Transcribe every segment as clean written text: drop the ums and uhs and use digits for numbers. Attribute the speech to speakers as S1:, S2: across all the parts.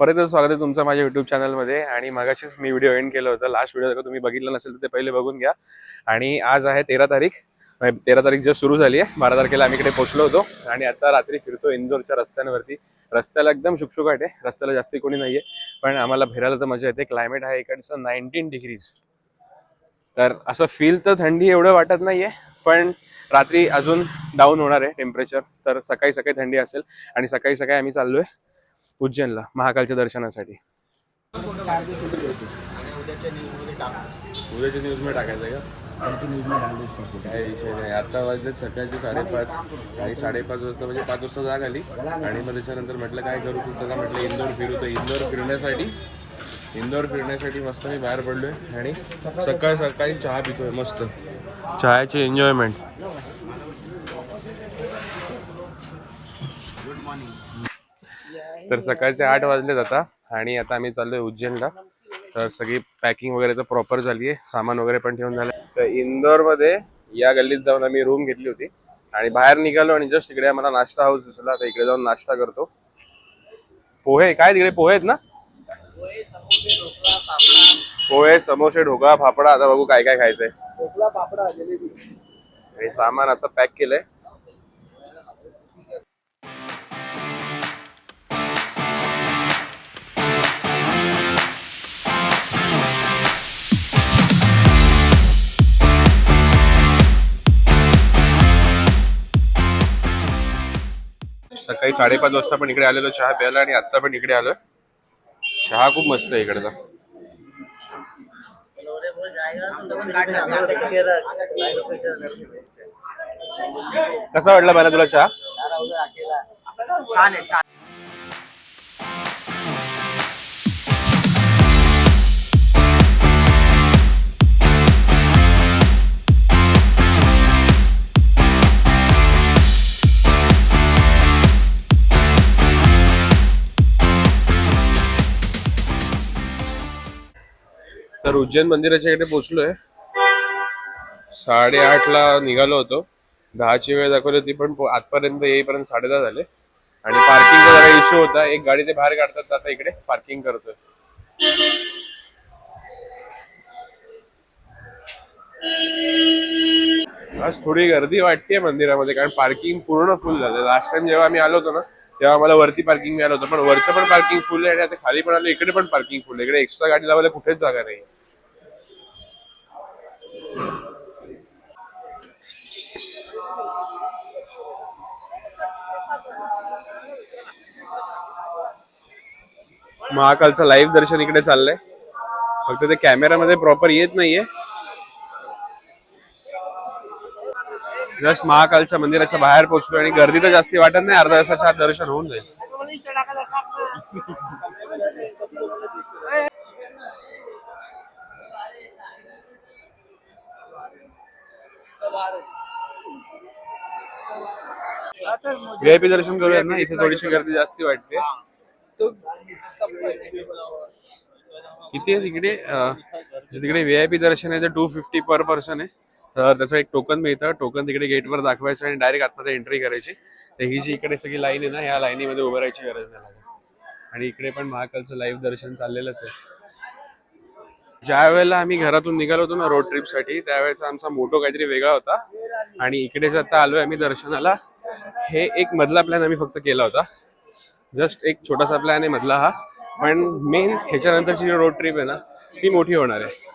S1: परत स्वागत आहे तुमचं माझ्या युट्यूब चॅनलमध्ये. आणि मगाशीच मी व्हिडिओ एंड केलं होतं. लास्ट व्हिडिओ जर तुम्ही बघितलं नसेल तर ते पहिले बघून घ्या. आणि आज आहे 13 तारीख. 13 तारीख जस्ट सुरू झाली आहे. 12 तारखेला आम्ही इकडे पोहोचलो होतो आणि आता रात्री फिरतो इंदोरच्या रस्त्यांवरती. रस्त्याला एकदम शुकशुकाट आहे, रस्त्याला जास्ती कोणी नाहीये, पण आम्हाला फिरायला तर मजा येते. क्लायमेट आहे इकडचं 19 डिग्रीज, तर असं फील तर थंडी एवढं वाटत नाहीये, पण रात्री अजून डाऊन होणार आहे टेम्परेचर. तर सकाळी सकाळी थंडी असेल. आणि सकाळी सकाळी आम्ही चाललोय उज्जैनला महाकालच्या दर्शनासाठी. उद्याच्या न्यूज मध्ये टाकायचं का? काही विषय नाही. आता वाजले सकाळचे 5:30, काही 5:30 वाजता, म्हणजे 5 वाजता जाग आली. आणि मग त्याच्यानंतर म्हटलं काय करू, तू चला म्हटलं इंदोर फिरू. तर इंदोर फिरण्यासाठी मस्त मी बाहेर पडलोय आणि सकाळी सकाळी चहा पितोय. मस्त चहाची एन्जॉयमेंट. Good morning. तर सकाळचे 8 वाजलेत आता आणि आता आम्ही चाललोय उज्जैनला. तर सगळी पॅकिंग वगैरे तर प्रॉपर झाली आहे, सामान वगैरे पण ठेवून झालं. तर इंदोरमध्ये या गल्लीत जाऊन आम्ही रूम घेतली होती आणि बाहेर निघालो आणि जस्ट इकडे आम्हाला नाश्ता हाऊस दिसला. तर इकडे जाऊन नाश्ता करतो. पोहे काय तिकडे पोहे आहेत ना? पोहे, समोसे, ढोकळा, फाफडा. आता बघू काय काय खायचंय. ढोकळा, फाफडा, जलेबी. हे सामान असं पॅक केलंय. सकाळी 5:30 वाजता पण इकडे आलेलो चहा प्यायला आणि आता पण इकडे आलोय. चहा खूप मस्त आहे इकडचा. कसा वाटला मला तुला चहा? तर उज्जैन मंदिराच्या इकडे पोहोचलोय. 8:30 ला निघालो होतो. 10ची वेळ दाखवली होती, पण आजपर्यंत येईपर्यंत 10:30 झाले. आणि पार्किंगचा जरा इश्यू होता. एक गाडी ते बाहेर काढतात, आता इकडे पार्किंग करतोय. आज थोडी गर्दी वाटते मंदिरामध्ये, कारण पार्किंग पूर्ण फुल झालं. लास्ट टाइम जेव्हा आम्ही आलो होतो ना, तेव्हा मला वरती पार्किंग मिळालं होतं, पण वरचं पण पार्किंग फुल आहे. आणि आता खाली पण आलो, इकडे पण पार्किंग फुल आहे. इकडे एक्स्ट्रा गाडी लावायला कुठेच जागा नाही. महाकालचं लाईव्ह दर्शन इकडे चाललंय, फक्त ते कॅमेरामध्ये प्रॉपर येत नाहीये. जस्ट महाकालच्या मंदिराच्या बाहेर पोहोचलो आणि गर्दी तर जास्ती वाटत नाही. अर्ध्या तासाच्या आत दर्शन होऊन जाईल. व्हीआयपी दर्शन करूयात ना, इथे थोडीशी गर्दी जास्ती वाटते. किती आहे तिकडे? तिकडे व्हीआयपी दर्शन आहे तर 250 पर पर्सन आहे. तर त्याचं एक टोकन मिळतं. टोकन तिकडे गेटवर दाखवायचं आणि डायरेक्ट आतमध्ये एंट्री करायची. तर ही जी इकडे सगळी लाईन आहे ना, या लाईनीमध्ये उभं राहायची गरज नाही लागत. आणि इकडे पण महाकालचं लाईव्ह दर्शन चाललेलंच आहे. ज्या वेळेला आम्ही घरातून निघालो होतो ना रोड ट्रिपसाठी, त्यावेळेचा आमचा मोटो काहीतरी वेगळा होता. आणि इकडे जे आता आलोय आम्ही दर्शनाला, हे एक मधला प्लॅन आम्ही फक्त केला होता. जस्ट एक छोटासा प्लॅन आहे मधला हा. पण मेन ह्याच्यानंतरची जी रोड ट्रिप आहे ना, ती मोठी होणार आहे.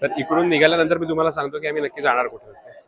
S1: तर इकडून निघाल्यानंतर मी तुम्हाला सांगतो की आम्ही नक्की जाणार कुठे.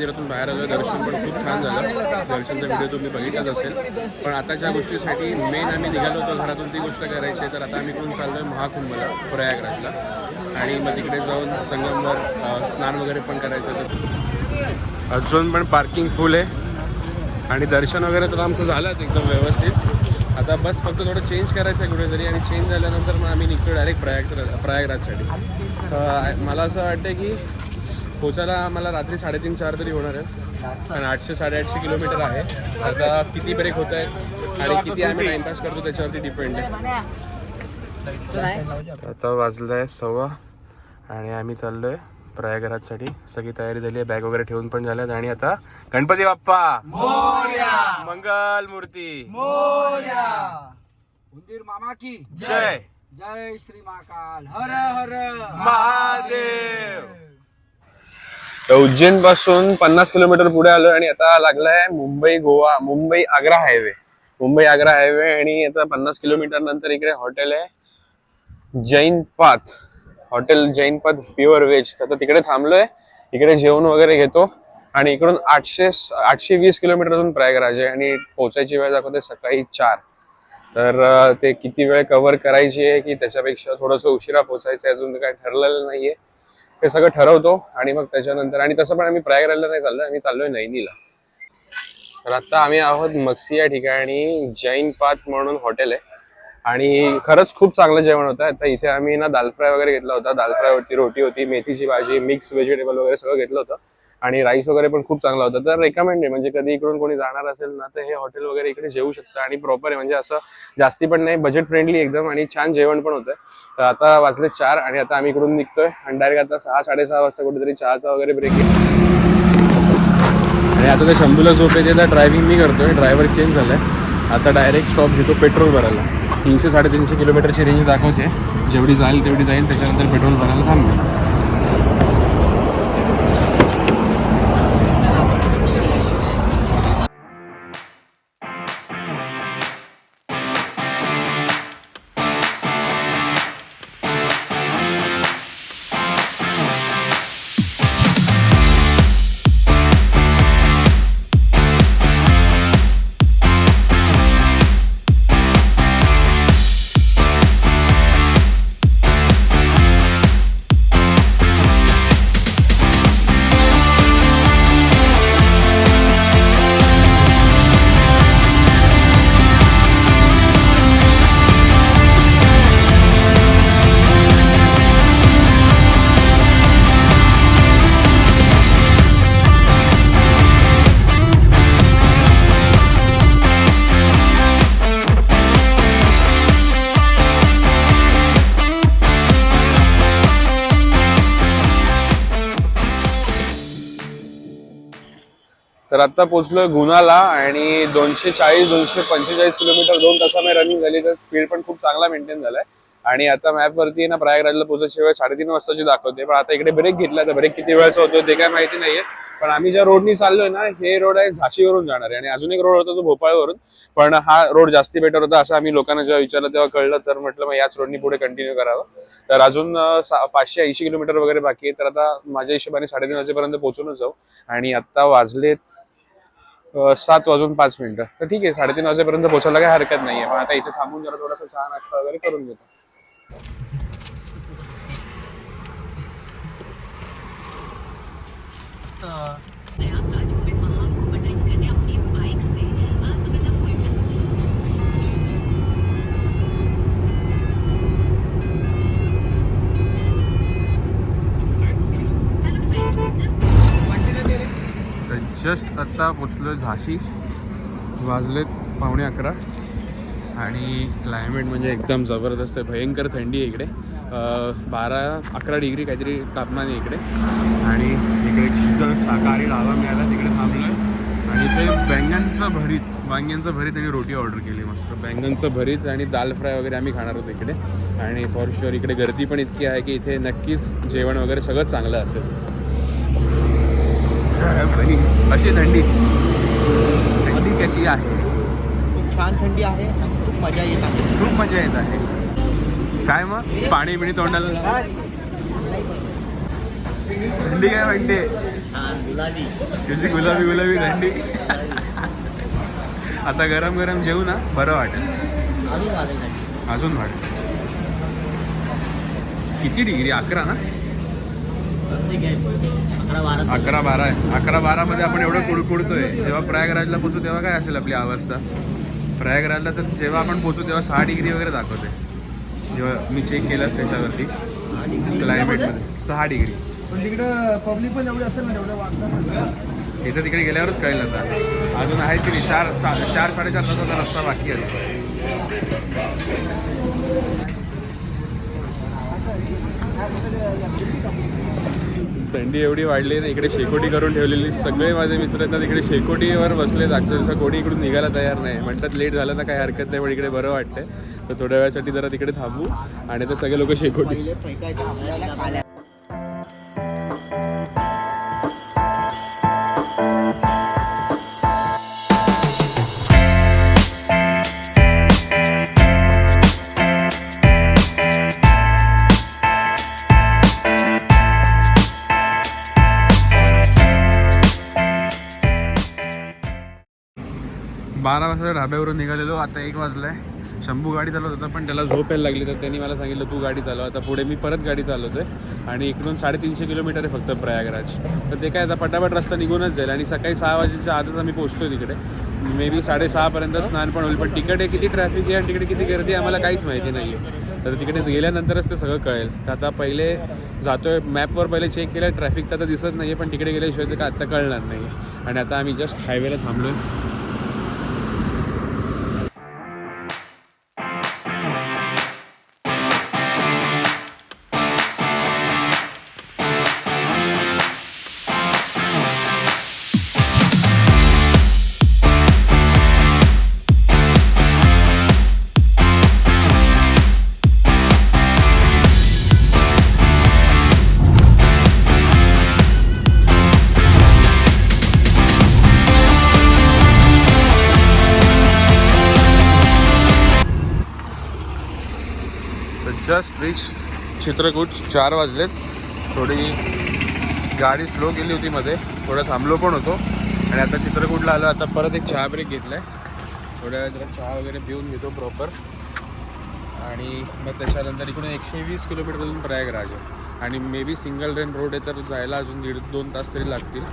S1: मंदिरातून बाहेर आलो. दर्शन पण खूप छान झालं. दर्शनचा व्हिडिओ तुम्ही बघितलाच असेल. पण आता ज्या गोष्टीसाठी मेन आम्ही निघालो होतो घरातून ती गोष्ट करायची आहे. तर आता आम्ही इकडून चाललो आहे महाकुंभला, प्रयागराजला. आणि मग तिकडे जाऊन संगमवर स्नान वगैरे पण करायचं आहे. अजून पण पार्किंग फुल आहे. आणि दर्शन वगैरे तर आमचं झालंच एकदम व्यवस्थित. आता बस फक्त थोडं चेंज करायचं आहे कुठेतरी. आणि चेंज झाल्यानंतर मग आम्ही निघतो डायरेक्ट प्रयागराजसाठी. मला असं वाटतं की पोचायला आम्हाला रात्री 3:30-4 तरी होणार आहे. आणि 800-850 किलोमीटर आहे. आता किती ब्रेक होत आहेत आणि किती आम्ही टाइमपास करतो त्याच्यावरती डिपेंड आहे. आता वाजलं आहे 1:15 आणि आम्ही चाललो आहे प्रयागराजसाठी. सगळी तयारी झाली आहे, बॅग वगैरे ठेवून पण झाल्यात. आणि आता गणपती बाप्पा मोरया, मंगल मूर्ती मोरया, उंदीर मामा की जय, जय श्री महाकाल, हर हर महादेव. उज्जैन पासून 50 किलोमीटर पुढे आलो आणि आता लागलाय मुंबई आग्रा हायवे. आणि आता 50 किलोमीटर नंतर इकडे हॉटेल आहे Jain path, hotel Jain path pure veg. तर तिकडे थांबलोय. इकडे जेवण वगैरे घेतो आणि इकडून 820 किलोमीटर अजून प्रयागराज आहे. आणि पोहोचायची वेळ दाखवते सकाळी 4. तर ते किती वेळ कव्हर करायची आहे की त्याच्यापेक्षा थोडंसं उशिरा पोहोचायचं आहे अजून काही ठरलेलं नाहीये. ते सगळं ठरवतो आणि मग त्याच्यानंतर. आणि तसं पण आम्ही प्रयागराजला नाही चाललोय, आम्ही चाललोय नैनीला. तर आता आम्ही आहोत मक्सी या ठिकाणी. जैन पाथ म्हणून हॉटेल आहे आणि खरंच खूप चांगलं जेवण होतं. आता इथे आम्ही ना दाल फ्राय वगैरे घेतला होता. दाल फ्राय होती, रोटी होती, मेथीची भाजी, मिक्स व्हेजिटेबल वगैरे सगळं घेतलं होतं. आणि राईस वगैरे पण खूप चांगला होता. तर रेकमेंड आहे, म्हणजे कधी इकडून कोणी जाणार असेल ना तर हे हॉटेल वगैरे इकडे जेवू शकतं. आणि प्रॉपर आहे, म्हणजे असं जास्ती पण नाही, बजेट फ्रेंडली एकदम. आणि छान जेवण पण होतं. तर आता वाजले 4 आणि आता आम्ही इकडून निघतोय. आणि डायरेक्ट आता 6-6:30 वाजता कुठेतरी चहाचा वगैरे ब्रेक आहे. आणि आता ते शंभूला झोप येते तर ड्रायव्हिंग मी करतोय. ड्रायव्हर चेंज झालाय. आता डायरेक्ट स्टॉप घेतो पेट्रोल भरायला. 300-350 किलोमीटरची रेंज दाखवते. जेवढी जाईल तेवढी जाईल, त्याच्यानंतर पेट्रोल भरायला थांबेल. तर आता पोहोचलोय गुनाला आणि 240-245 किलोमीटर 2 तासामध्ये रनिंग झाली. तर स्पीड पण खूप चांगला मेंटेन झालाय. आणि आता मॅप वरती ना प्रयागराजला पोहोचायची वेळ 3:30 वाजताची दाखवते. पण आता इकडे ब्रेक घेतला, तर ब्रेक किती वेळाचा होतो ते काय माहिती नाहीये. पण आम्ही ज्या रोडनी चाललोय ना, हे रोड आहे झाशीवरून जाणार आहे. आणि अजून एक रोड होता तो भोपाळवरून, पण हा रोड जास्ती बेटर होता असं आम्ही लोकांना जेव्हा विचारलं तेव्हा कळलं. तर म्हटलं मग याच रोडनी पुढे कंटिन्यू करावं. तर अजून 580 किलोमीटर वगैरे बाकी आहे. तर आता माझ्या हिशोबाने 3:30 वाजेपर्यंत पोहोचूनच जाऊ. आणि आता वाजलेत 7:05. तर ठीक आहे, 3:30 वाजेपर्यंत पोहोचायला काही हरकत नाहीये. पण आता इथे थांबून जरा थोडासा चहा नाश्ता वगैरे करून घेतो. जस्ट आत्ता पोचलोय झाशी. वाजलेत 11:15 आणि क्लायमेट म्हणजे एकदम जबरदस्त आहे. भयंकर थंडी आहे इकडे. 12-11 डिग्री काहीतरी तापमान आहे इकडे. आणि इकडे एक शीतल शाकाहारी ढाबा मिळाला, तिकडे थांबलोय. आणि इथे वांग्यांचं भरीत आणि रोटी ऑर्डर केली. मस्त बैंगनचं भरीत आणि दाल फ्राय वगैरे आम्ही खाणार होतो इकडे. आणि फॉर शुअर इकडे गर्दी पण इतकी आहे की इथे नक्कीच जेवण वगैरे सगळं चांगलं असेल. अशी थंडी कशी आहे?
S2: खूप छान थंडी आहे आणि खूप मजा येत आहे.
S1: काय मग पाणी बिणी तोंडाला? थंडी काय म्हणते?
S2: गुलाबी
S1: तुझी गुलाबी गुलाबी थंडी. आता गरम गरम जेवू ना बरं वाटेल.
S2: अजून वाढेल.
S1: अजून वाटेल. किती डिग्री? 11 ना? 11-12 आहे. 11-12 मध्ये आपण एवढं कुडकुडतोय. जेव्हा प्रयागराजला पोचू तेव्हा काय असेल आपली अवस्था? प्रयागराजला तर जेव्हा आपण पोचू तेव्हा 6 डिग्री वगैरे दाखवते. जेव्हा मी चेक केलं त्याच्यावरती क्लायमेटमध्ये 6 डिग्री.
S3: पण तिकडं पब्लिक पण एवढी असेल ना तेवढं वाटतं.
S1: इथं तिकडे गेल्यावरच कळेल आता. अजून आहे तरी 4-4.5 तासाचा रस्ता बाकी आहे. थंडी एवढी वाढली ना इकडे शेकोटी करून ठेवलेली. सगळे माझे मित्र आहेत ना तिकडे शेकोटीवर बसलेत. अक्षरशः कोणी इकडून निघायला तयार नाही. म्हणतात लेट झालं ना काही हरकत नाही पण इकडे बरं वाटतंय. तर थोड्या वेळासाठी जरा तिकडे थांबू आणि तर सगळे लोक शेकोटी. बारा वाजता ढाब्यावरून निघालेलो. आता 1 वाजलाय. शंभू गाडी चालवत होता पण त्याला झोप यायला लागली तर त्यांनी मला सांगितलं तू गाडी चालव. आता पुढे मी परत गाडी चालवतोय आणि इकडून 350 किलोमीटर आहे फक्त प्रयागराज. तर ते काय आता पटापट रस्ता निघूनच जाईल आणि सकाळी 6 वाजेच्या आधीच आम्ही पोहोचतोय तिकडे. मे बी 6:30पर्यंत स्नान पण होईल. पण तिकडे किती ट्रॅफिक आहे आणि तिकडे किती गर्दी आहे आम्हाला काहीच माहिती नाही आहे. तर तिकडे गेल्यानंतरच ते सगळं कळेल. तर आता पहिले जातोय मॅपवर पहिले चेक केलं. ट्रॅफिक तर आता दिसत नाही आहे पण तिकडे गेल्याशिवाय ते का आत्ता कळणार नाही. आणि आता आम्ही जस्ट हायवेला थांबलो आहे. Just rich Chitrakoot. 4 वाजलेत. थोडी गाडी स्लो केली होती मध्ये. थोडं थांबलो पण होतो आणि आता चित्रकूटला आलो. आता परत एक चहा ब्रेक घेतला आहे. थोड्या वेळ जरा चहा वगैरे पिऊन घेतो प्रॉपर आणि मग त्याच्यानंतर इकडून 120 किलोमीटर अजून प्रयागराज आहे. आणि may be single lane road आहे तर जायला अजून 1.5-2 तास तरी लागतील.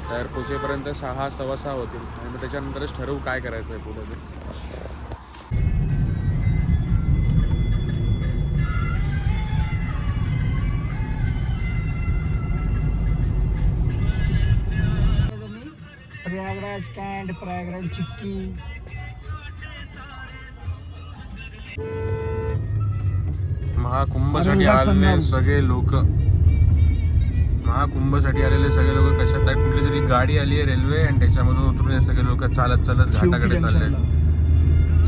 S1: तर पोचेपर्यंत 6-6:15 होतील आणि मग त्याच्यानंतरच ठरवू काय करायचं आहे पुढे ते.
S3: प्रयागराज कॅन्ड, प्रयागराज चिक्की.
S1: महाकुंभसाठी आलेले सगळे लोक. महाकुंभसाठी आलेले सगळे लोक कशात आहेत? कुठली तरी गाडी आली आहे रेल्वे आणि त्याच्यामधून उतरून सगळे लोक चालत चालत घाटाकडे चालले.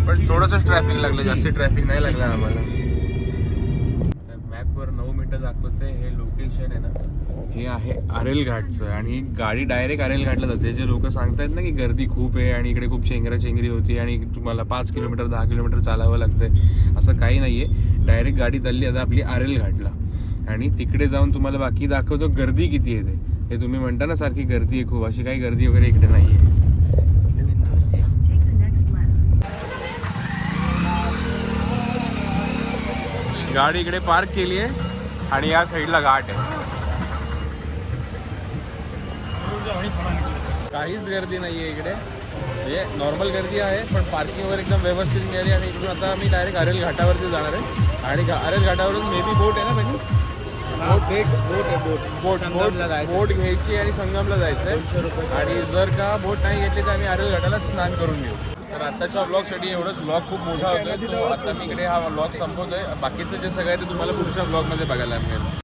S1: पण थोडंसंच ट्रॅफिक लागलं. जास्त ट्रॅफिक नाही लागलं आम्हाला. मॅपवर 9 मिनिटं दाखवते. हे लोकेशन आहे ना हे आहे आरेल घाटचं आणि गाडी डायरेक्ट आरेल घाटला जाते. जे लोक सांगतायत ना की गर्दी खूप आहे आणि इकडे खूप चेंगराचेंगरी होती आणि तुम्हाला 5 किलोमीटर 10 किलोमीटर चालावं लागतंय, असं काही नाही आहे. डायरेक्ट गाडी चालली आता आपली आरेल घाटला आणि तिकडे जाऊन तुम्हाला बाकी दाखवतो गर्दी किती आहे. हे तुम्ही म्हणता ना सारखी गर्दी आहे खूप, अशी काही गर्दी वगैरे इकडे नाही आहे. गाडी इकडे पार्क केली आहे आणि या साईडला घाट आहे. काहीच गर्दी नाही आहे इकडे. म्हणजे नॉर्मल गर्दी आहे पण पार्किंग वगैरे एकदम व्यवस्थित मिळाली. आणि इकडून आता आम्ही डायरेक्ट आरेल घाटावरती जाणार आहे आणि आरेल घाटावरून मे बी बोट आहे ना म्हणजे बोट घ्यायची आणि संगमला जायचं आहे. आणि जर का बोट नाही घेतली तर आम्ही आरेल घाटाला स्नान करून घेऊ. तर आत्ताच्या ब्लॉगसाठी एवढंच. ब्लॉग खूप मोठा होता तो आता मी इकडे हा ब्लॉग संपवतोय. बाकीचं जे सगळं आहे ते तुम्हाला पुढच्या ब्लॉगमध्ये बघायला मिळेल.